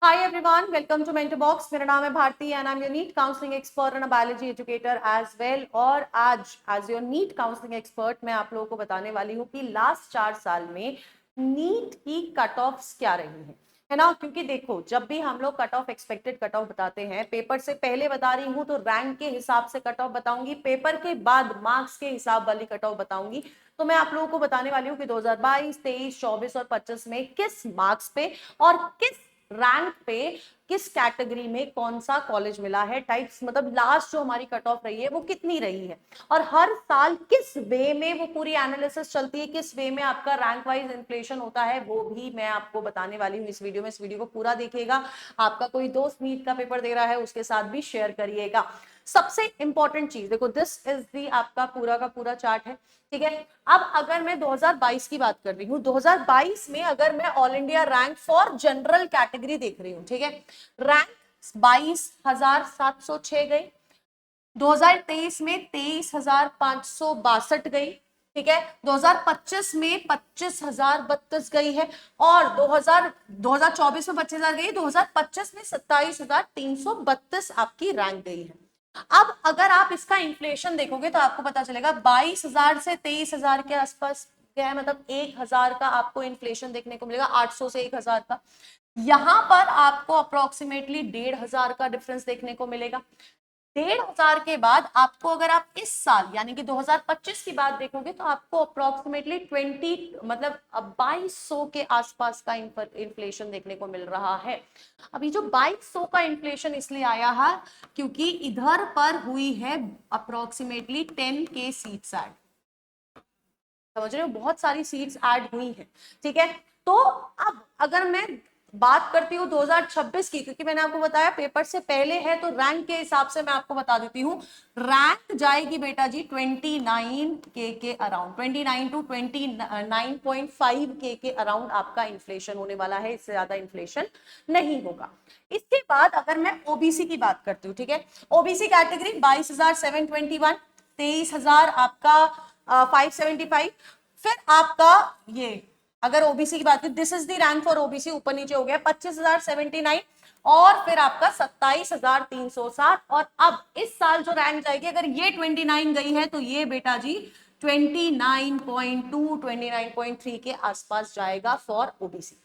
Hi everyone, welcome to Mentor Box. मेरा नाम है Bharti and I'm your NEET counseling expert and a biology educator as well. और आज as your NEET counseling expert मैं आप लोगों को बताने वाली हूँ कि लास्ट 4 साल में नीट की कट ऑफ्स क्या रही है ना। क्योंकि देखो, जब भी हम लोग cut off expected cut off बताते हैं, पेपर से पहले बता रही हूँ तो रैंक के हिसाब से कट ऑफ बताऊंगी, पेपर के बाद मार्क्स के हिसाब वाली कट ऑफ बताऊंगी। तो मैं आप लोगों को बताने वाली हूँ कि 2022, 23, 24 और 25 में किस मार्क्स पे और किस रैंक पे किस कैटेगरी में कौन सा कॉलेज मिला है, टाइप्स मतलब लास्ट जो हमारी कट ऑफ रही है वो कितनी रही है, और हर साल किस वे में वो पूरी एनालिसिस चलती है, किस वे में आपका रैंक वाइज इन्फ्लेशन होता है, वो भी मैं आपको बताने वाली हूँ इस वीडियो में। इस वीडियो को पूरा देखिएगा। आपका कोई दोस्त नीट का पेपर दे रहा है उसके साथ भी शेयर करिएगा। सबसे इंपॉर्टेंट चीज देखो, दिस इज दी आपका पूरा का पूरा चार्ट है, ठीक है। अब अगर मैं 2022 की बात कर रही हूँ, 2022 में अगर मैं all India rank for general category देख रही हूँ, ठीक है, रैंक 22,706 गई। 2023 में 23,562 गई, ठीक है। 2025 में 25,032 गई है, और 2024 में 25,000 गई, 2025 में 27,332 आपकी रैंक गई है। अब अगर आप इसका इन्फ्लेशन देखोगे तो आपको पता चलेगा 22,000 से 23,000 के आसपास क्या है, मतलब 1,000 का आपको इन्फ्लेशन देखने को मिलेगा, 800 से 1,000 का। यहां पर आपको अप्रोक्सीमेटली 1,500 का डिफरेंस देखने को मिलेगा। 1,500 के बाद आपको, अगर आप इस साल यानी कि 2025 की बात देखोगे तो आपको अप्रोक्सीमेटली 20 मतलब 2,200 के आसपास का इन्फ्लेशन देखने को मिल रहा है। अभी जो 2,200 का इन्फ्लेशन इसलिए आया है क्योंकि इधर पर हुई है अप्रोक्सीमेटली 10 के सीट्स ऐड, समझ रहे हो, बहुत सारी सीट्स ऐड हुई हैं, ठीक है। तो अब अगर मैं बात करती हूँ 2026 की, क्योंकि मैंने आपको बताया पेपर से पहले है तो रैंक के हिसाब से मैं आपको बता देती हूँ। रैंक जाएगी बेटा जी 29 के अराउंड, 29 टू 29.5 के अराउंड आपका इन्फ्लेशन होने वाला है, इससे ज्यादा इन्फ्लेशन नहीं होगा। इसके बाद अगर मैं ओबीसी की बात करती हूँ, ठीक है, ओबीसी कैटेगरी 22,721, 23,000 आपका 575, फिर आपका ये अगर ओबीसी की बात करें, this is the rank for OBC, ऊपर नीचे हो गया 25,079, और फिर आपका 27,360। और अब इस साल जो रैंक जाएगी, अगर ये 29 गई है तो ये बेटा जी 29.2 29.3 के आसपास जाएगा फॉर ओबीसी।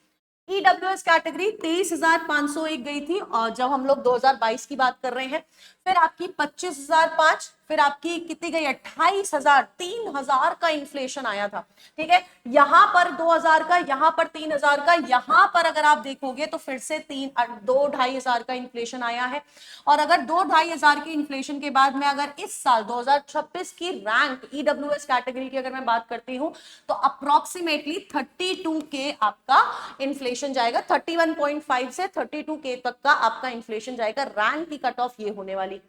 ईडब्ल्यूएस कैटेगरी 23,501 गई थी, और जब हम लोग 2022 की बात कर रहे हैं, फिर आपकी 25,005, फिर आपकी कितनी गई 28,000, 3,000 का इन्फ्लेशन आया था, ठीक है। यहां पर 2,000 का, यहां पर 3,000 का, यहां पर अगर आप देखोगे तो फिर से 2-2,500 का इन्फ्लेशन आया है। और अगर 2-2,500 की इन्फ्लेशन के बाद में अगर इस साल 2026 की रैंक ईडब्ल्यूएस कैटेगरी की अगर मैं बात करती हूं तो अप्रोक्सीमेटली 32 के आपका इन्फ्लेशन जाएगा, 31.5 से 32 के तक का आपका इन्फ्लेशन जाएगा। रैंक की कट ऑफ ये होने वाली।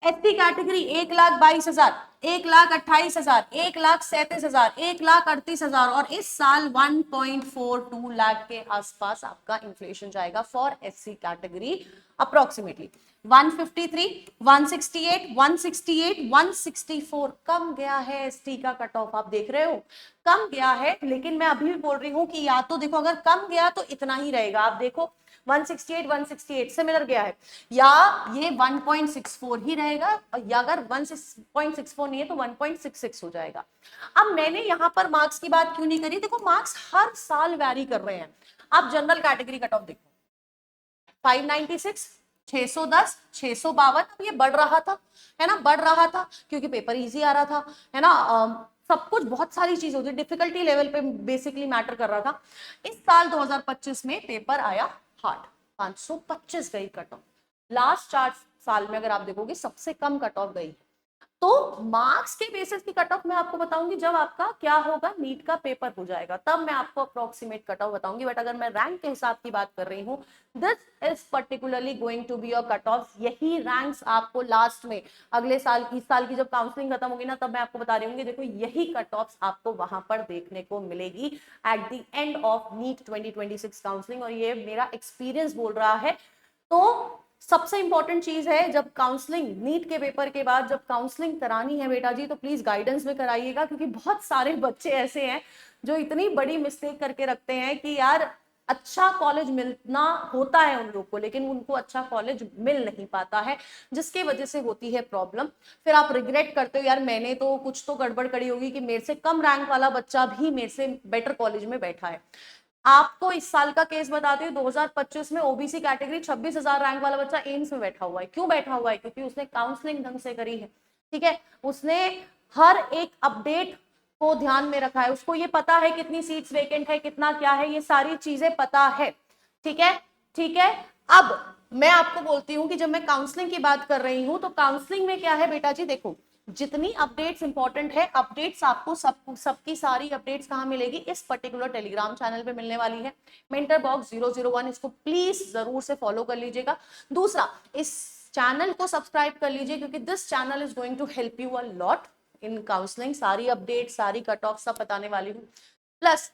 एसटी कैटेगरी 1,22,000, 1,28,000, 1,37,000, 1,38,000, और इस साल 1.42 लाख के आसपास आपका इन्फ्लेशन जाएगा फॉर एससी कैटेगरी। अप्रोक्सीमेटली 153, 168, 168, 164 कम गया है एसटी का कट ऑफ, आप देख रहे हो कम गया है। लेकिन मैं अभी भी बोल रही हूं कि या तो देखो, अगर कम गया तो इतना ही रहेगा, आप देखो 168 सिमिलर गया है, या ये 1.64 ही रहेगा, या अगर 1.64 नहीं है तो 1.66 हो जाएगा। अब मैंने यहां पर मार्क्स की बात क्यों नहीं करी, देखो मार्क्स हर साल वैरी कर रहे हैं। आप जनरल कैटेगरी कट ऑफ देखो, 596, 610, 652, अब ये बढ़ रहा था, है ना, बढ़ रहा था क्योंकि पेपर इजी आ रहा था, है ना। सब कुछ बहुत सारी चीज होती है, डिफिकल्टी लेवल पे बेसिकली मैटर कर रहा था। इस साल 2025 में पेपर आया हार्ड, 525 गई कट ऑफ। लास्ट 4 साल में अगर आप देखोगे सबसे कम कट ऑफ गई। तो मार्क्स के बेसिस की कट ऑफ मैं आपको बताऊंगी जब आपका क्या होगा, नीट का पेपर हो जाएगा, तब मैं आपको अप्रोक्सीमेट कट ऑफ बताऊंगी। बट अगर मैं रैंक के हिसाब की बात कर रही हूँ, this is particularly going to be your cut off. यही रैंक्स आपको लास्ट में अगले साल, इस साल की जब काउंसलिंग खत्म होगी ना, तब मैं आपको बता रही हूँ, देखो यही कट ऑफ आपको वहां पर देखने को मिलेगी at the end of NEET 2026 counselling, और ये मेरा एक्सपीरियंस बोल रहा है। तो सबसे इंपॉर्टेंट चीज है, जब काउंसलिंग नीट के पेपर के बाद जब काउंसलिंग करानी है बेटा जी, तो प्लीज गाइडेंस में कराइएगा, क्योंकि बहुत सारे बच्चे ऐसे हैं जो इतनी बड़ी मिस्टेक करके रखते हैं कि यार अच्छा कॉलेज मिलना होता है उन लोग को, लेकिन उनको अच्छा कॉलेज मिल नहीं पाता है, जिसकी वजह से होती है प्रॉब्लम। फिर आप रिग्रेट करते हो यार मैंने तो कुछ तो गड़बड़ करी होगी कि मेरे से कम रैंक वाला बच्चा भी मेरे से बेटर कॉलेज में बैठा है। आपको इस साल का केस बताती हूँ, 2025 में ओबीसी कैटेगरी 26,000 रैंक वाला बच्चा एम्स में बैठा हुआ है। क्यों बैठा हुआ है? क्योंकि उसने काउंसलिंग ढंग से करी है, ठीक है, उसने हर एक अपडेट को ध्यान में रखा है, उसको ये पता है कितनी सीट्स वेकेंट है, कितना क्या है, ये सारी चीजें पता है, ठीक है, ठीक है। अब मैं आपको बोलती हूँ कि जब मैं काउंसलिंग की बात कर रही हूँ तो काउंसलिंग में क्या है बेटा जी, देखो जितनी अपडेट्स इंपॉर्टेंट है, अपडेट्स आपको सबकी सारी अपडेट्स कहाँ मिलेगी, इस पर्टिकुलर टेलीग्राम चैनल पे मिलने वाली है, मेंटर बॉक्स 001, इसको प्लीज जरूर से फॉलो कर लीजिएगा। दूसरा, इस चैनल को सब्सक्राइब कर लीजिए क्योंकि this channel is going to help you a lot in counselling, सारी अपडेट सारी कट ऑफ सब बताने वाली हूँ। प्लस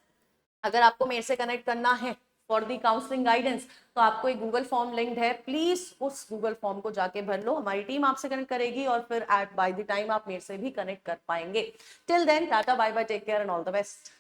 अगर आपको मेरे से कनेक्ट करना है फॉर दी काउंसलिंग गाइडेंस तो आपको एक गूगल फॉर्म लिंक्ड है, प्लीज उस गूगल फॉर्म को जाके भर लो, हमारी टीम आपसे कनेक्ट करेगी और फिर एट बाय द टाइम आप मेरे से भी कनेक्ट कर पाएंगे। Till then tata bye bye, take care and all the best.